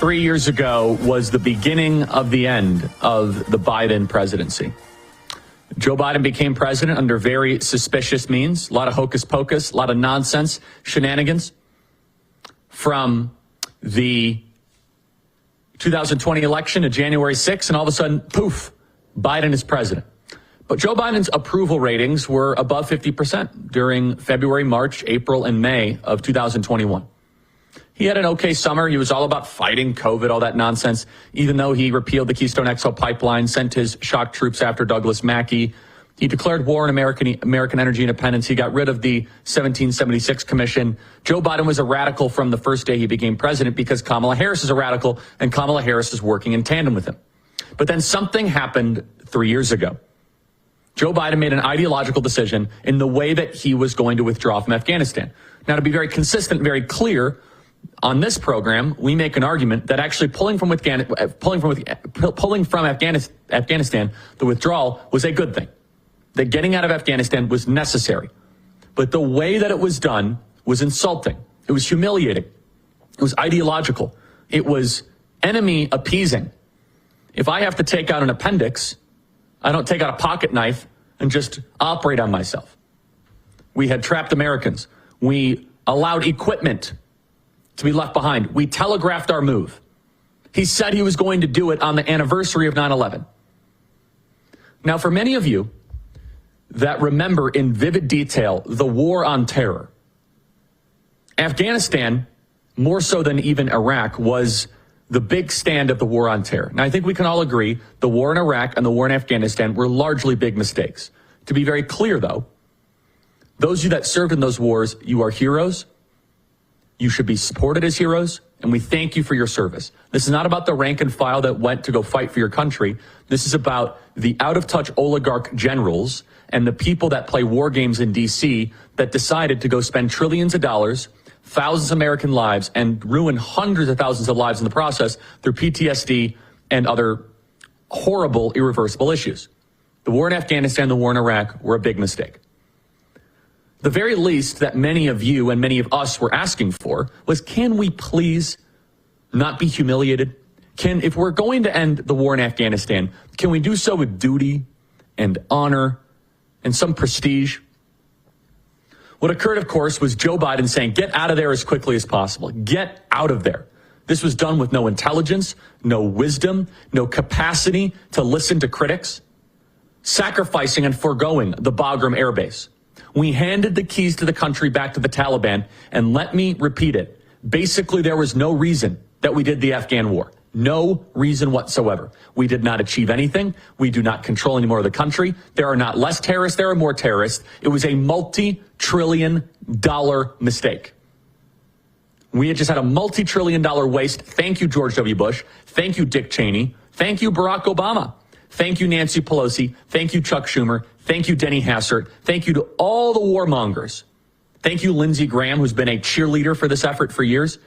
3 years ago was the beginning of the end of the Biden presidency. Joe Biden became president under very suspicious means, a lot of hocus pocus, a lot of nonsense, shenanigans. From the 2020 election to January 6th, and all of a sudden, poof, Biden is president. But Joe Biden's approval ratings were above 50% during February, March, April, and May of 2021. He had an okay summer. He was all about fighting COVID, all that nonsense, even though he repealed the Keystone XL pipeline, sent his shock troops after Douglas Mackey. He declared war on American energy independence. He got rid of the 1776 Commission. Joe Biden was a radical from the first day he became president because Kamala Harris is a radical, and Kamala Harris is working in tandem with him. But then something happened 3 years ago. Joe Biden made an ideological decision in the way that he was going to withdraw from Afghanistan. Now, to be very consistent, very clear, on this program, we make an argument that actually pulling from Afghanistan, the withdrawal was a good thing. That getting out of Afghanistan was necessary. But the way that it was done was insulting. It was humiliating. It was ideological. It was enemy appeasing. If I have to take out an appendix, I don't take out a pocket knife and just operate on myself. We had trapped Americans. We allowed equipment to be left behind. We telegraphed our move. He said he was going to do it on the anniversary of 9/11. Now, for many of you that remember in vivid detail the war on terror, Afghanistan, more so than even Iraq, was the big stand of the war on terror. Now, I think we can all agree the war in Iraq and the war in Afghanistan were largely big mistakes. To be very clear, though, those of you that served in those wars, you are heroes. You should be supported as heroes, and we thank you for your service. This is not about the rank and file that went to go fight for your country. This is about the out-of-touch oligarch generals and the people that play war games in D.C. that decided to go spend trillions of dollars, thousands of American lives, and ruin hundreds of thousands of lives in the process through PTSD and other horrible, irreversible issues. The war in Afghanistan, the war in Iraq were a big mistake. The very least that many of you and many of us were asking for was, can we please not be humiliated? If we're going to end the war in Afghanistan, can we do so with duty and honor and some prestige? What occurred, of course, was Joe Biden saying, get out of there as quickly as possible. Get out of there. This was done with no intelligence, no wisdom, no capacity to listen to critics, sacrificing and foregoing the Bagram Air Base. We handed the keys to the country back to the Taliban, and let me repeat it. Basically, there was no reason that we did the Afghan war. No reason whatsoever. We did not achieve anything. We do not control any more of the country. There are not less terrorists. There are more terrorists. It was a multi-trillion-dollar mistake. We had just had a multi-trillion-dollar waste. Thank you, George W. Bush. Thank you, Dick Cheney. Thank you, Barack Obama. Thank you, Nancy Pelosi. Thank you, Chuck Schumer. Thank you, Denny Hassert. Thank you to all the warmongers. Thank you, Lindsey Graham, who's been a cheerleader for this effort for years.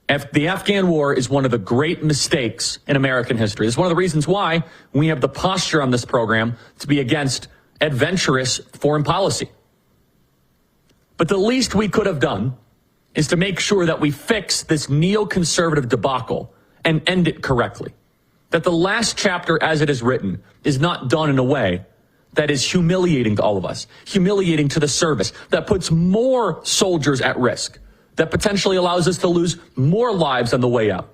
The Afghan war is one of the great mistakes in American history. It's one of the reasons why we have the posture on this program to be against adventurous foreign policy. But the least we could have done is to make sure that we fix this neoconservative debacle and end it correctly. That the last chapter as it is written is not done in a way that is humiliating to all of us, humiliating to the service, that puts more soldiers at risk, that potentially allows us to lose more lives on the way out.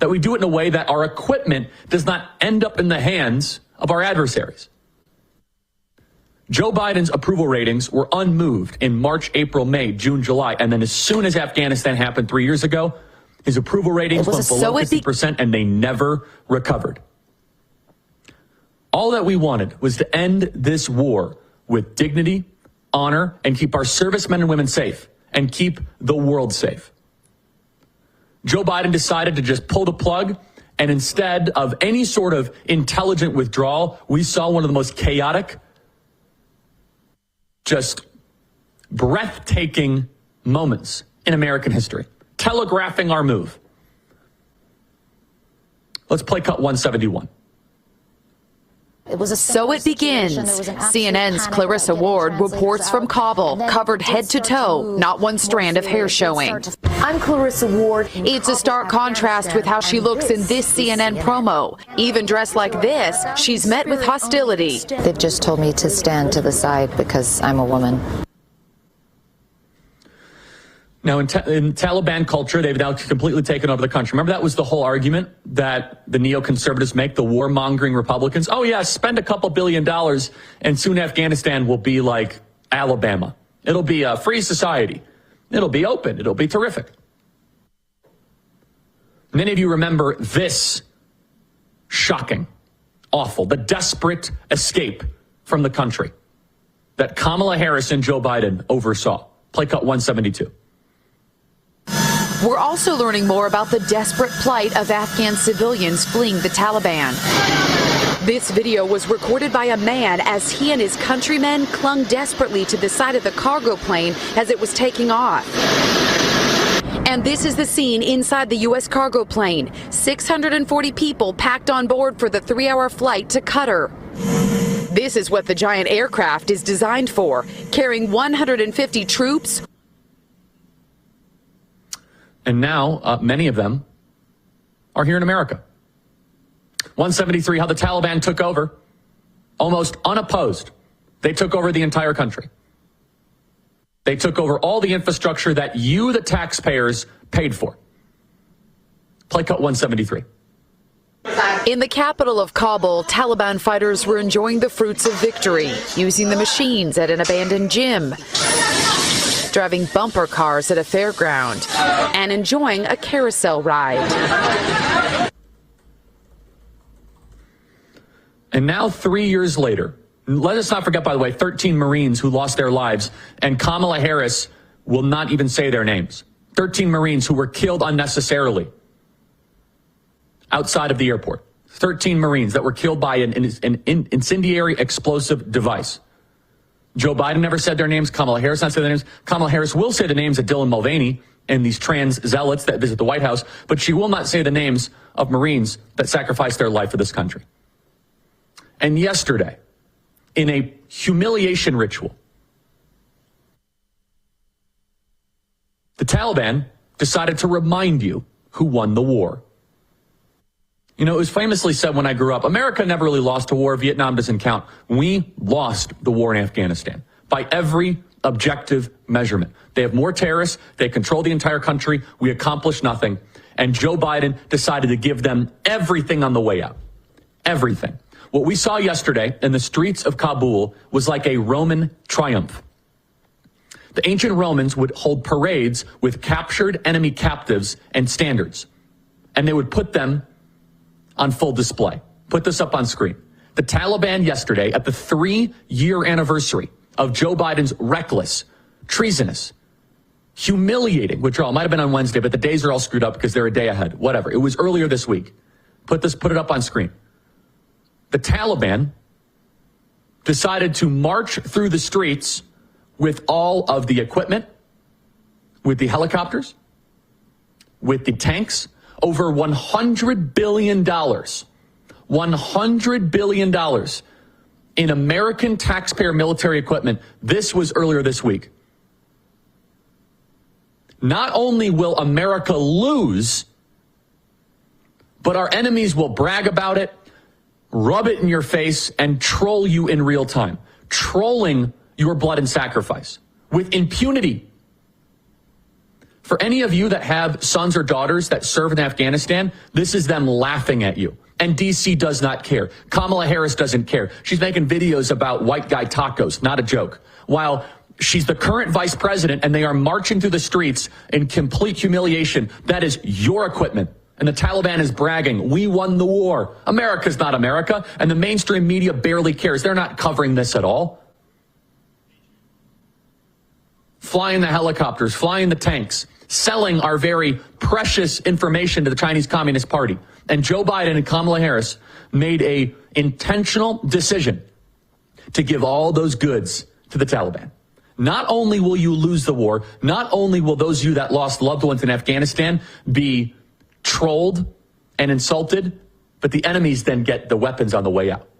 That we do it in a way that our equipment does not end up in the hands of our adversaries. Joe Biden's approval ratings were unmoved in March, April, May, June, July, and then as soon as Afghanistan happened 3 years ago, his approval ratings went below 50%, and they never recovered. All that we wanted was to end this war with dignity, honor, and keep our servicemen and women safe, and keep the world safe. Joe Biden decided to just pull the plug, and instead of any sort of intelligent withdrawal, we saw one of the most chaotic, just breathtaking moments in American history. Telegraphing our move. Let's play cut 171. So it begins. CNN's Clarissa Ward reports from Kabul, covered head to toe, not one strand of hair showing. I'm Clarissa Ward. It's a stark contrast with how she looks in this CNN promo. Even dressed like this, she's met with hostility. They've just told me to stand to the side because I'm a woman. Now, in Taliban culture, they've now completely taken over the country. Remember, that was the whole argument that the neoconservatives make, the warmongering Republicans. Oh, yeah, spend a couple $2 billion, and soon Afghanistan will be like Alabama. It'll be a free society. It'll be open. It'll be terrific. Many of you remember this shocking, awful, the desperate escape from the country that Kamala Harris and Joe Biden oversaw. Play cut 172. We're also learning more about the desperate plight of Afghan civilians fleeing the Taliban. This video was recorded by a man as he and his countrymen clung desperately to the side of the cargo plane as it was taking off. And this is the scene inside the U.S. cargo plane. 640 people packed on board for the 3-hour flight to Qatar. This is what the giant aircraft is designed for, carrying 150 troops. And now many of them are here in America. 173, how the Taliban took over, almost unopposed. They took over the entire country. They took over all the infrastructure that you, the taxpayers, paid for. Play cut 173. In the capital of Kabul, Taliban fighters were enjoying the fruits of victory, using the machines at an abandoned gym, driving bumper cars at a fairground, and enjoying a carousel ride. And now 3 years later, let us not forget, by the way, 13 Marines who lost their lives, and Kamala Harris will not even say their names. 13 Marines who were killed unnecessarily outside of the airport. 13 Marines that were killed by an incendiary explosive device. Joe Biden never said their names. Kamala Harris not said their names. Kamala Harris will say the names of Dylan Mulvaney and these trans zealots that visit the White House, but she will not say the names of Marines that sacrificed their life for this country. And yesterday, in a humiliation ritual, the Taliban decided to remind you who won the war. You know, it was famously said when I grew up, America never really lost a war. Vietnam doesn't count. We lost the war in Afghanistan by every objective measurement. They have more terrorists. They control the entire country. We accomplished nothing. And Joe Biden decided to give them everything on the way out. Everything. What we saw yesterday in the streets of Kabul was like a Roman triumph. The ancient Romans would hold parades with captured enemy captives and standards, and they would put them on full display. Put this up on screen. The Taliban yesterday, at the 3-year anniversary of Joe Biden's reckless, treasonous, humiliating withdrawal. Might have been on Wednesday, but the days are all screwed up because they're a day ahead. Whatever. It was earlier this week. Put it up on screen. The Taliban decided to march through the streets with all of the equipment, with the helicopters, with the tanks, over $100 billion, $100 billion in American taxpayer military equipment. This was earlier this week. Not only will America lose, but our enemies will brag about it, rub it in your face, and troll you in real time, trolling your blood and sacrifice with impunity. For any of you that have sons or daughters that serve in Afghanistan, this is them laughing at you. And DC does not care. Kamala Harris doesn't care. She's making videos about white guy tacos, not a joke. While she's the current vice president and they are marching through the streets in complete humiliation, that is your equipment. And the Taliban is bragging, we won the war. America's not America. And the mainstream media barely cares. They're not covering this at all. Flying the helicopters, flying the tanks, selling our very precious information to the Chinese Communist Party. And Joe Biden and Kamala Harris made a intentional decision to give all those goods to the Taliban. Not only will you lose the war, not only will those of you that lost loved ones in Afghanistan be trolled and insulted, but the enemies then get the weapons on the way out.